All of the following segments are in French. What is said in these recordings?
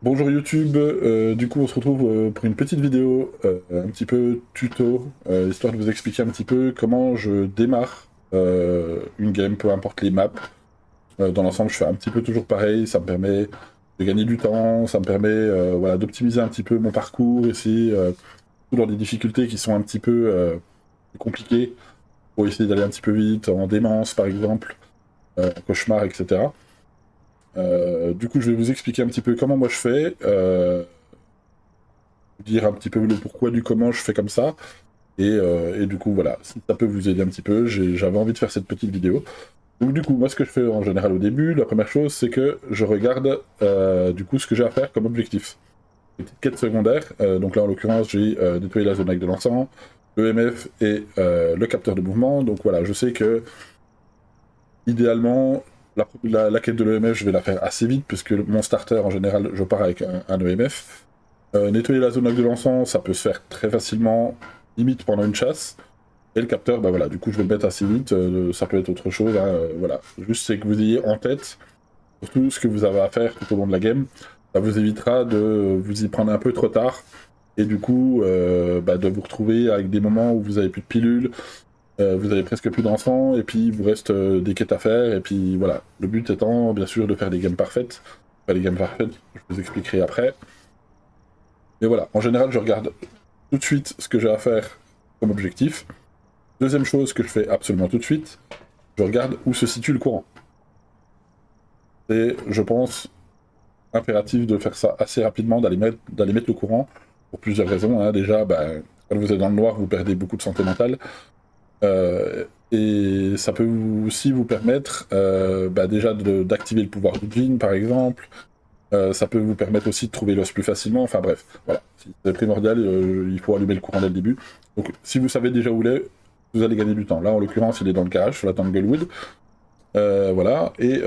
Bonjour YouTube, du coup on se retrouve pour une petite vidéo un petit peu tuto, histoire de vous expliquer un petit peu comment je démarre une game, peu importe les maps. Dans l'ensemble je fais un petit peu toujours pareil, ça me permet de gagner du temps, ça me permet voilà, d'optimiser un petit peu mon parcours ici, surtout dans des difficultés qui sont un petit peu compliquées, pour essayer d'aller un petit peu vite, en démence par exemple, en cauchemar, etc. Du coup je vais vous expliquer un petit peu comment moi je fais. Dire un petit peu le pourquoi du comment je fais comme ça. Et du coup, voilà, si ça peut vous aider un petit peu, j'avais envie de faire cette petite vidéo. Donc du coup, moi ce que je fais en général au début, la première chose, c'est que je regarde du coup ce que j'ai à faire comme objectif. Une petite quête secondaire, donc là en l'occurrence j'ai nettoyé la zone avec de l'encens, le MF et le capteur de mouvement. Donc voilà, je sais que idéalement, la quête de l'EMF, je vais la faire assez vite, puisque mon starter en général, je pars avec un EMF. Nettoyer la zone avec de l'encens, ça peut se faire très facilement, limite pendant une chasse. Et le capteur, bah voilà, du coup je vais le mettre assez vite, ça peut être autre chose, hein, voilà. Juste c'est que vous ayez en tête, surtout ce que vous avez à faire tout au long de la game, ça vous évitera de vous y prendre un peu trop tard, et du coup bah, de vous retrouver avec des moments où vous avez plus de pilules, vous avez presque plus d'encens, et puis il vous reste des quêtes à faire, et puis voilà. Le but étant bien sûr de faire des games parfaites. Pas les games parfaites, je vous expliquerai après. Mais voilà, en général je regarde tout de suite ce que j'ai à faire comme objectif. Deuxième chose que je fais absolument tout de suite, je regarde où se situe le courant. C'est, je pense, impératif de faire ça assez rapidement, d'aller mettre le courant, pour plusieurs raisons, hein. Déjà, bah, quand vous êtes dans le noir, vous perdez beaucoup de santé mentale. Et ça peut aussi vous permettre bah, déjà d'activer le pouvoir du djinn, par exemple. Ça peut vous permettre aussi de trouver l'os plus facilement. Enfin bref, voilà. C'est primordial, il faut allumer le courant dès le début. Donc si vous savez déjà où il est, vous allez gagner du temps. Là, en l'occurrence, il est dans le garage, sur la Tanglewood. Voilà, et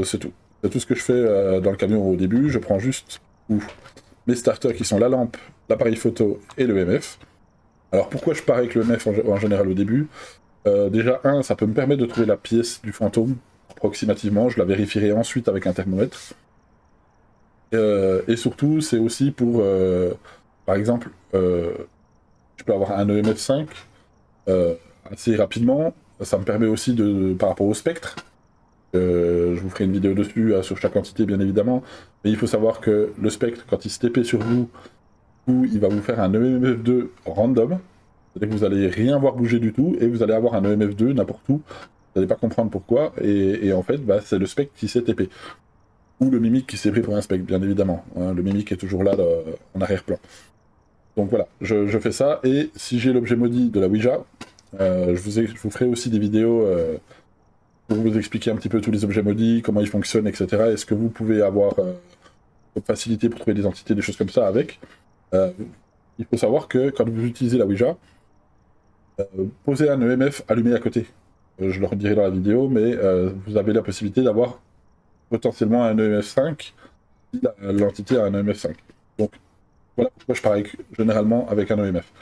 c'est tout. C'est tout ce que je fais dans le camion au début. Je prends juste mes starters qui sont la lampe, l'appareil photo et le MF. Alors pourquoi je pars avec le MF en général au début? Déjà, ça peut me permettre de trouver la pièce du fantôme approximativement. Je la vérifierai ensuite avec un thermomètre. Et surtout, c'est aussi pour, par exemple, je peux avoir un EMF5 assez rapidement. Ça me permet aussi par rapport au spectre, je vous ferai une vidéo dessus sur chaque entité bien évidemment, mais il faut savoir que le spectre, quand il se TP sur vous, il va vous faire un EMF2 random, c'est-à-dire que vous allez rien voir bouger du tout, et vous allez avoir un EMF2 n'importe où, vous n'allez pas comprendre pourquoi, et en fait, bah, c'est le spectre qui s'est TP. Ou le mimique qui s'est pris pour un spectre, bien évidemment. Hein, le mimique est toujours là en arrière-plan. Donc voilà, je fais ça, et si j'ai l'objet maudit de la Ouija, je vous ferai aussi des vidéos pour vous expliquer un petit peu tous les objets maudits, comment ils fonctionnent, etc. Est-ce que vous pouvez avoir facilité pour trouver des entités, des choses comme ça avec. Euh, il faut savoir que quand vous utilisez la Ouija, posez un EMF allumé à côté. Je le redirai dans la vidéo, mais vous avez la possibilité d'avoir potentiellement un EMF5 si l'entité a un EMF5. Donc voilà pourquoi je pars généralement avec un EMF.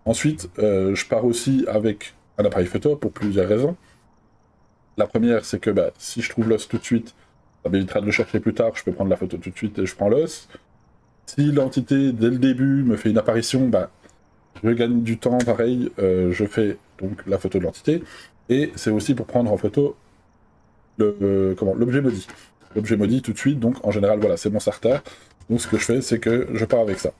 Ensuite, je pars aussi avec un appareil photo pour plusieurs raisons. La première, c'est que bah, si je trouve l'os tout de suite, ça m'évitera de le chercher plus tard, je peux prendre la photo tout de suite et je prends l'os. Si l'entité, dès le début, me fait une apparition, bah, je gagne du temps, pareil, je fais donc la photo de l'entité, et c'est aussi pour prendre en photo l'objet maudit. L'objet maudit tout de suite, donc en général, voilà, c'est mon starter. Donc ce que je fais, c'est que je pars avec ça.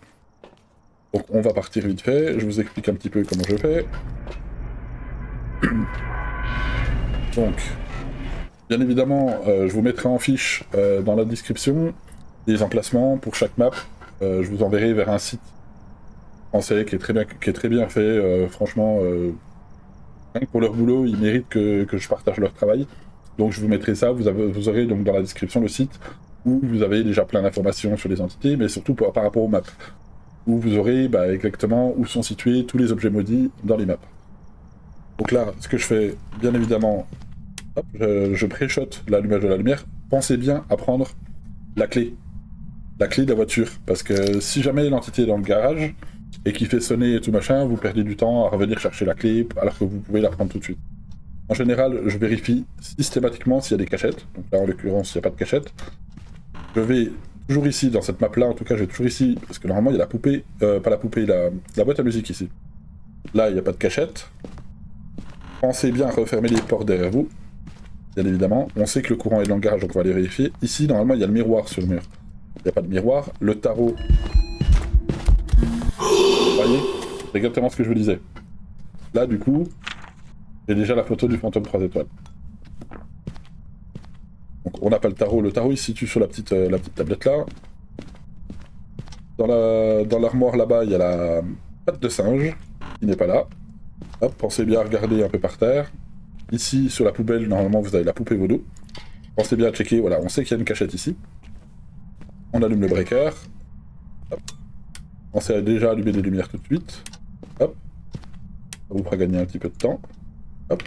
Donc on va partir vite fait, je vous explique un petit peu comment je fais. Donc, bien évidemment, je vous mettrai en fiche dans la description des emplacements pour chaque map. Je vous enverrai vers un site français qui est très bien fait. Franchement, rien que pour leur boulot, ils méritent que je partage leur travail. Donc je vous mettrai ça. Vous aurez donc dans la description le site où vous avez déjà plein d'informations sur les entités, mais surtout par rapport aux maps. Où vous aurez bah, exactement où sont situés tous les objets maudits dans les maps. Donc là, ce que je fais, bien évidemment, hop, je pré-shot l'allumage de la lumière. Pensez bien à prendre la clé de la voiture, parce que si jamais l'entité est dans le garage et qui fait sonner et tout machin, vous perdez du temps à revenir chercher la clé alors que vous pouvez la prendre tout de suite. En général, je vérifie systématiquement s'il y a des cachettes, donc là en l'occurrence il n'y a pas de cachette. Je vais toujours ici, dans cette map-là, en tout cas, je vais toujours ici, parce que normalement, il y a la poupée, pas la poupée, la boîte à musique ici. Là, il n'y a pas de cachette. Pensez bien à refermer les portes derrière vous, bien évidemment. On sait que le courant est dans le garage, donc on va aller vérifier. Ici, normalement, il y a le miroir sur le mur. Il n'y a pas de miroir. Le tarot... Vous voyez? C'est exactement ce que je vous disais. Là, du coup, j'ai déjà la photo du fantôme 3 étoiles. Donc, on n'a pas le tarot. Le tarot, il se situe sur la petite tablette là. Dans l'armoire là-bas, il y a la patte de singe, qui n'est pas là. Hop, pensez bien à regarder un peu par terre. Ici, sur la poubelle, normalement, vous avez la poupée vaudou. Pensez bien à checker, voilà, on sait qu'il y a une cachette ici. On allume le breaker. Hop. Pensez à déjà allumer des lumières tout de suite. Hop. Ça vous fera gagner un petit peu de temps. Hop.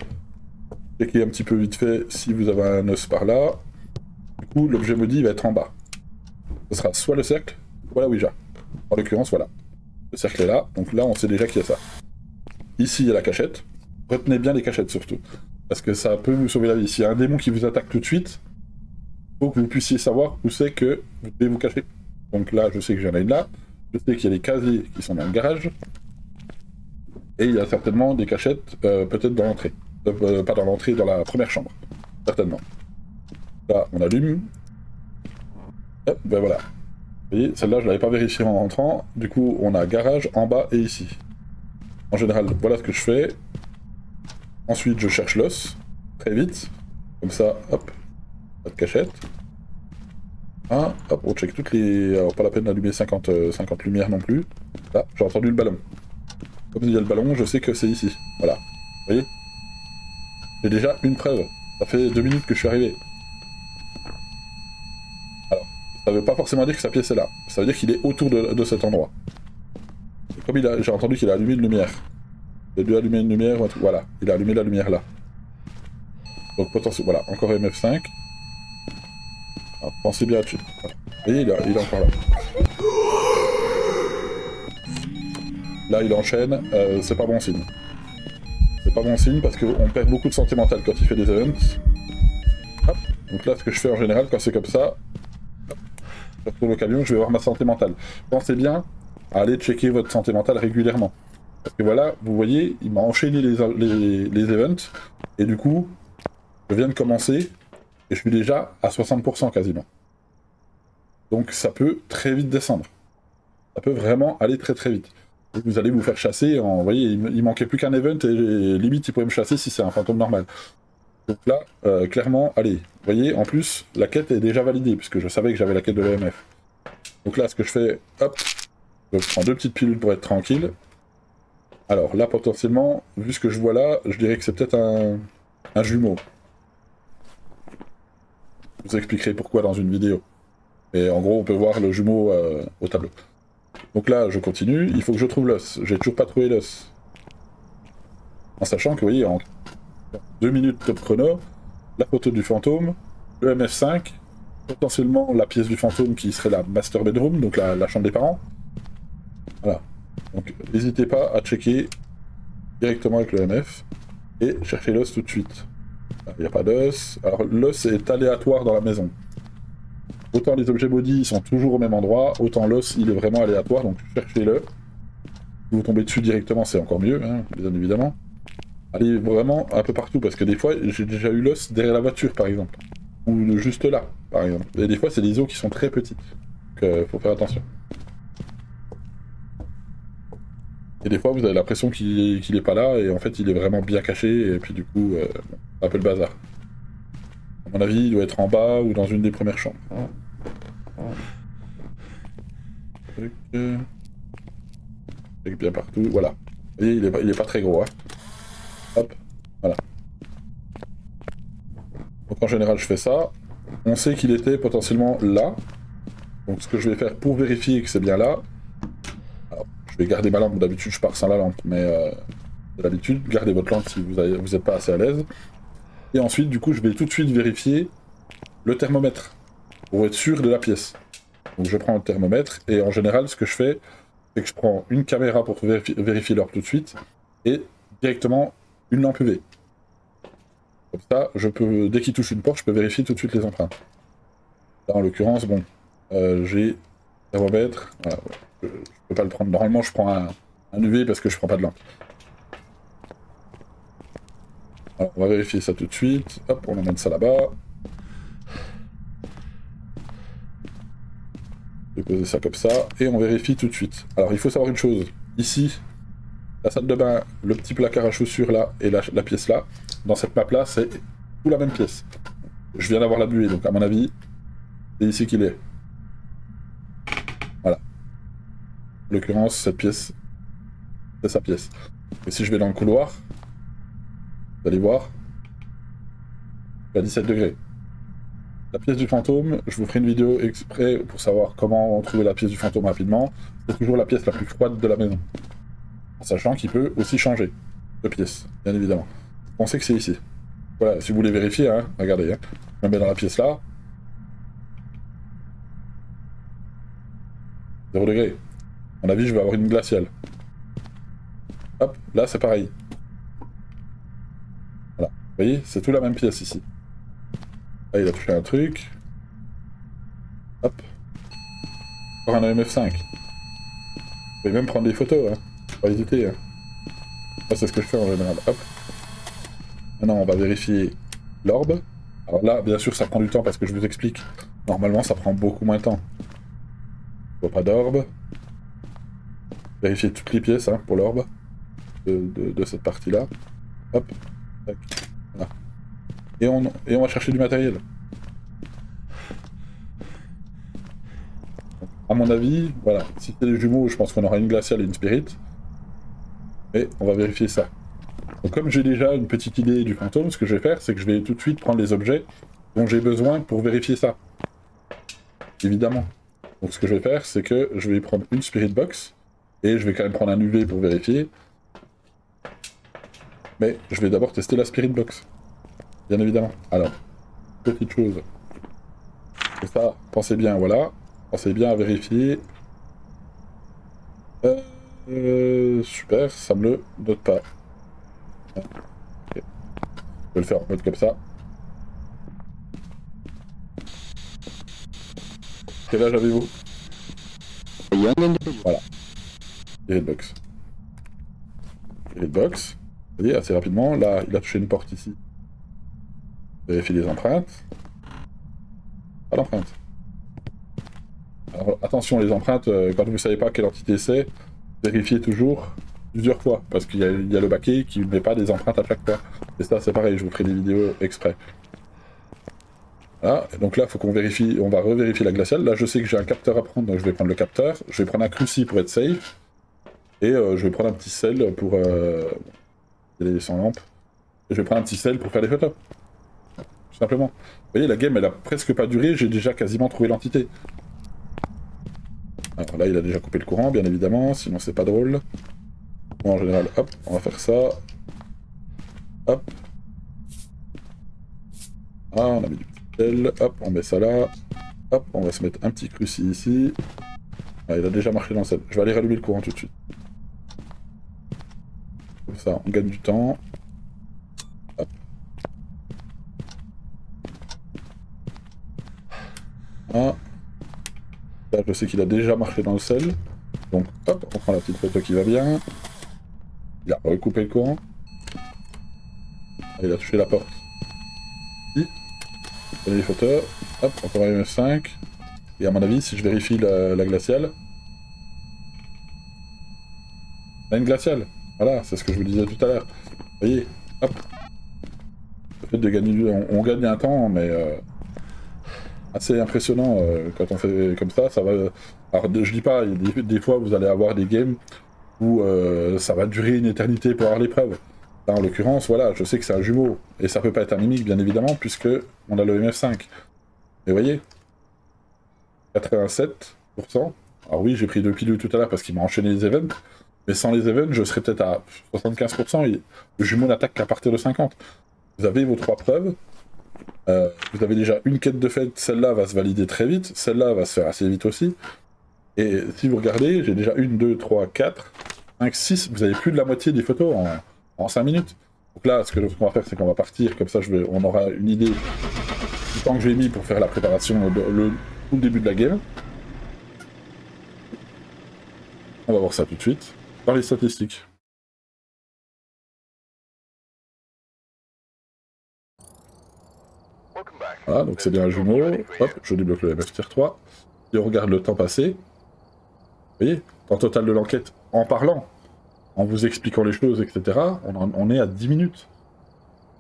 Checkez un petit peu vite fait si vous avez un os par là. Du coup, l'objet maudit va être en bas. Ce sera soit le cercle, soit la Ouija. En l'occurrence, voilà. Le cercle est là, donc là, on sait déjà qu'il y a ça. Ici, il y a la cachette. Retenez bien les cachettes, surtout. Parce que ça peut vous sauver la vie. S'il y a un démon qui vous attaque tout de suite, il faut que vous puissiez savoir où c'est que vous devez vous cacher. Donc là, je sais que j'en ai une là. Je sais qu'il y a des casiers qui sont dans le garage. Et il y a certainement des cachettes, peut-être dans l'entrée. Pas dans l'entrée, dans la première chambre. Certainement. Là, on allume. Hop, ben voilà. Vous voyez, celle-là, je ne l'avais pas vérifiée en rentrant. Du coup, on a garage en bas et ici. En général, voilà ce que je fais. Ensuite, je cherche l'os. Très vite. Comme ça, hop. Pas de cachette. Ah, hop, on check toutes les... Alors, pas la peine d'allumer 50 lumières non plus. Là, j'ai entendu le ballon. Comme il y a le ballon, je sais que c'est ici. Voilà. Vous voyez? J'ai déjà une preuve. Ça fait 2 minutes que je suis arrivé. Alors, ça veut pas forcément dire que sa pièce est là. Ça veut dire qu'il est autour de cet endroit. Et comme j'ai entendu qu'il a allumé une lumière. Il a dû allumer une lumière, voilà. Il a allumé la lumière là. Donc potentiellement, voilà, encore MF5. Alors, pensez bien à tuer. Voilà. Vous voyez, il est encore là. Là, il enchaîne, c'est pas bon signe. C'est pas bon signe parce qu'on perd beaucoup de santé mentale quand il fait des events. Hop. Donc là, ce que je fais en général, quand c'est comme ça, hop, je retrouve le camion, je vais voir ma santé mentale. Pensez bien à aller checker votre santé mentale régulièrement. Parce que voilà, vous voyez, il m'a enchaîné les events, et du coup, je viens de commencer, et je suis déjà à 60% quasiment. Donc ça peut très vite descendre. Ça peut vraiment aller très très vite. Et vous allez vous faire chasser, vous voyez, il manquait plus qu'un event, et limite il pourrait me chasser si c'est un fantôme normal. Donc là, clairement, allez, vous voyez, en plus, la quête est déjà validée, puisque je savais que j'avais la quête de l'EMF. Donc là, ce que je fais, hop, je prends 2 petites pilules pour être tranquille. Alors là, potentiellement, vu ce que je vois là, je dirais que c'est peut-être un jumeau. Je vous expliquerai pourquoi dans une vidéo. Mais en gros, on peut voir le jumeau au tableau. Donc là, je continue, il faut que je trouve l'os. J'ai toujours pas trouvé l'os. En sachant que, vous voyez, en 2 minutes top chrono, la photo du fantôme, le MF5, potentiellement la pièce du fantôme qui serait la master bedroom, donc la chambre des parents. Voilà. Donc n'hésitez pas à checker directement avec le MF et chercher l'os tout de suite. Il n'y a pas d'os. Alors l'os est aléatoire dans la maison. Autant les objets maudits sont toujours au même endroit, autant l'os il est vraiment aléatoire, donc cherchez-le. Si vous tombez dessus directement, c'est encore mieux, hein, bien évidemment. Allez vraiment un peu partout, parce que des fois, j'ai déjà eu l'os derrière la voiture, par exemple. Ou juste là, par exemple. Et des fois, c'est des os qui sont très petites. Donc, faut faire attention. Et des fois, vous avez l'impression qu'il est pas là, et en fait, il est vraiment bien caché, et puis du coup, c'est un peu le bazar. À mon avis, il doit être en bas, ou dans une des premières chambres. Check bien partout, voilà. Vous voyez, il est pas très gros, hein. Hop, voilà. Donc en général, je fais ça. On sait qu'il était potentiellement là. Donc ce que je vais faire pour vérifier que c'est bien là... Alors, je vais garder ma lampe, d'habitude je pars sans la lampe, mais d'habitude, gardez votre lampe si vous n'êtes pas assez à l'aise. Et ensuite, du coup, je vais tout de suite vérifier le thermomètre, pour être sûr de la pièce. Donc je prends le thermomètre, et en général, ce que je fais, c'est que je prends une caméra pour vérifier l'heure tout de suite, et directement une lampe UV. Comme ça, dès qu'il touche une porte, je peux vérifier tout de suite les empreintes. Là, en l'occurrence, bon, J'ai thermomètre. Voilà, ouais. Je peux pas le prendre. Normalement, je prends un UV parce que je prends pas de lampe. Alors, on va vérifier ça tout de suite. Hop, on emmène ça là-bas. Je vais poser ça comme ça. Et on vérifie tout de suite. Alors, il faut savoir une chose. Ici, la salle de bain, le petit placard à chaussures là, et la pièce là. Dans cette map là, c'est tout la même pièce. Je viens d'avoir la buée, donc à mon avis, c'est ici qu'il est. Voilà. En l'occurrence, cette pièce, c'est sa pièce. Et si je vais dans le couloir, vous allez voir, à 17 degrés. La pièce du fantôme, je vous ferai une vidéo exprès pour savoir comment trouver la pièce du fantôme rapidement. C'est toujours la pièce la plus froide de la maison. En sachant qu'il peut aussi changer de pièce, bien évidemment. On sait que c'est ici. Voilà, si vous voulez vérifier, hein, regardez. Hein. Je me mets dans la pièce là. 0 degré. À mon avis, je vais avoir une glaciale. Hop, là c'est pareil. Voilà. Vous voyez, c'est tout la même pièce ici. Là, il a touché un truc. Hop. Encore un EMF5. Vous pouvez même prendre des photos, hein. Pas hésiter, hein. Moi, c'est ce que je fais en général. Hop. Maintenant, on va vérifier l'orbe. Alors là, bien sûr, ça prend du temps parce que je vous explique. Normalement, ça prend beaucoup moins de temps. Je vois pas d'orbe. Vérifier toutes les pièces, hein, pour l'orbe. De cette partie-là. Hop. Tac. Voilà. Et on va chercher du matériel. Donc, à mon avis, voilà. Si c'est les jumeaux, je pense qu'on aura une glaciale et une spirit. Mais on va vérifier ça. Donc comme j'ai déjà une petite idée du fantôme, ce que je vais faire, c'est que je vais tout de suite prendre les objets dont j'ai besoin pour vérifier ça. Évidemment. Donc ce que je vais faire, c'est que je vais prendre une spirit box, et je vais quand même prendre un UV pour vérifier. Mais je vais d'abord tester la spirit box. Bien évidemment. Alors, petite chose. C'est ça, pensez bien, voilà. Pensez bien à vérifier. Super, ça me le note pas. Okay. Je vais le faire en mode comme ça. Quel âge avez-vous? Voilà. Spirit box. Spirit box. Vous voyez, assez rapidement. Là, il a touché une porte ici. Vérifier les empreintes. Pas d'empreintes. Alors attention, les empreintes, quand vous ne savez pas quelle entité c'est, vérifiez toujours plusieurs fois, parce qu'il y a le baquet qui ne met pas des empreintes à chaque fois. Et ça, c'est pareil, je vous ferai des vidéos exprès. Voilà, et donc là, il faut qu'on vérifie, on va revérifier la glaciale. Là, je sais que j'ai un capteur à prendre, donc je vais prendre le capteur. Je vais prendre un cruci pour être safe. Et je vais prendre un petit sel pour... il est sans lampe. Et je vais prendre un petit sel pour faire des photos. Tout simplement. Vous voyez, la game, elle a presque pas duré, j'ai déjà quasiment trouvé l'entité. Alors là, il a déjà coupé le courant, bien évidemment, sinon c'est pas drôle. Bon, en général, hop, on va faire ça. Hop. Ah, on a mis du petit sel. Hop, on met ça là. Hop, on va se mettre un petit cruci ici. Ah, il a déjà marché dans le sel. Je vais aller rallumer le courant tout de suite. Comme ça, on gagne du temps. Hop. Ah. Là, je sais qu'il a déjà marché dans le sel. Donc, hop, on prend la petite photo qui va bien. Il a recoupé le courant. Il a touché la porte. Ici. Prenez les photos. Hop, encore un MF5. Et à mon avis, si je vérifie la glaciale... On a une glaciale. Voilà, c'est ce que je vous disais tout à l'heure. Vous voyez, hop. Le fait de gagner... On gagne un temps, mais... assez impressionnant quand on fait comme ça. Ça va... Alors, je dis pas, des fois, vous allez avoir des games où ça va durer une éternité pour avoir l'épreuve. Là, en l'occurrence, voilà, je sais que c'est un jumeau, et ça peut pas être un mimique, bien évidemment, puisque on a le MF5. Mais vous voyez, 87%. Alors oui, j'ai pris 2 pilules tout à l'heure parce qu'il m'a enchaîné les events, mais sans les events, je serais peut-être à 75%, et le jumeau n'attaque qu'à partir de 50. Vous avez vos 3 preuves, vous avez déjà une quête de fête, celle-là va se valider très vite, celle-là va se faire assez vite aussi, et si vous regardez, j'ai déjà 1, 2, 3, 4, 5, 6, vous avez plus de la moitié des photos en 5 minutes. Donc là, ce qu'on va faire, c'est qu'on va partir, comme ça on aura une idée du temps que j'ai mis pour faire la préparation, tout le début de la game. On va voir ça tout de suite dans les statistiques. Voilà, donc c'est bien un jumeau. Hop, je débloque le MF tier 3. Et on regarde le temps passé. Vous voyez, temps total de l'enquête, en parlant, en vous expliquant les choses, etc., on est à 10 minutes.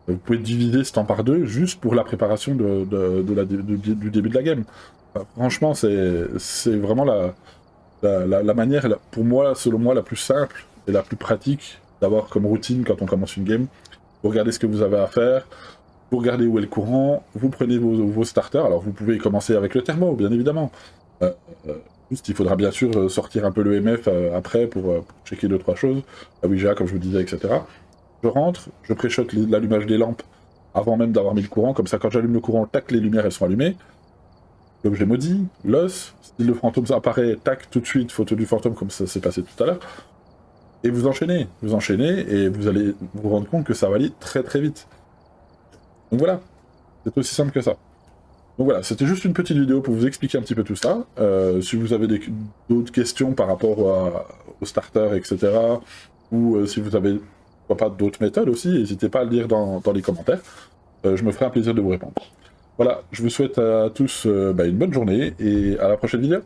Vous pouvez diviser ce temps par 2 juste pour la préparation du début de la game. Enfin, franchement, c'est vraiment la manière, pour moi, selon moi, la plus simple et la plus pratique d'avoir comme routine quand on commence une game. Vous regardez ce que vous avez à faire, vous regardez où est le courant, vous prenez vos starters. Alors vous pouvez commencer avec le thermo, bien évidemment. Juste, il faudra bien sûr sortir un peu le MF après pour checker 2-3 choses. La Ouija, comme je vous disais, etc. Je rentre, je pré-shot l'allumage des lampes avant même d'avoir mis le courant. Comme ça, quand j'allume le courant, tac, les lumières, elles sont allumées. L'objet maudit, l'os, si le fantôme apparaît, tac, tout de suite, photo du fantôme, comme ça s'est passé tout à l'heure. Et vous enchaînez, et vous allez vous rendre compte que ça va aller très très vite. Donc voilà, c'est aussi simple que ça. Donc voilà, c'était juste une petite vidéo pour vous expliquer un petit peu tout ça. Si vous avez d'autres questions par rapport au starter, etc., ou si vous avez pourquoi pas d'autres méthodes aussi, n'hésitez pas à le dire dans les commentaires. Je me ferai un plaisir de vous répondre. Voilà, je vous souhaite à tous une bonne journée et à la prochaine vidéo.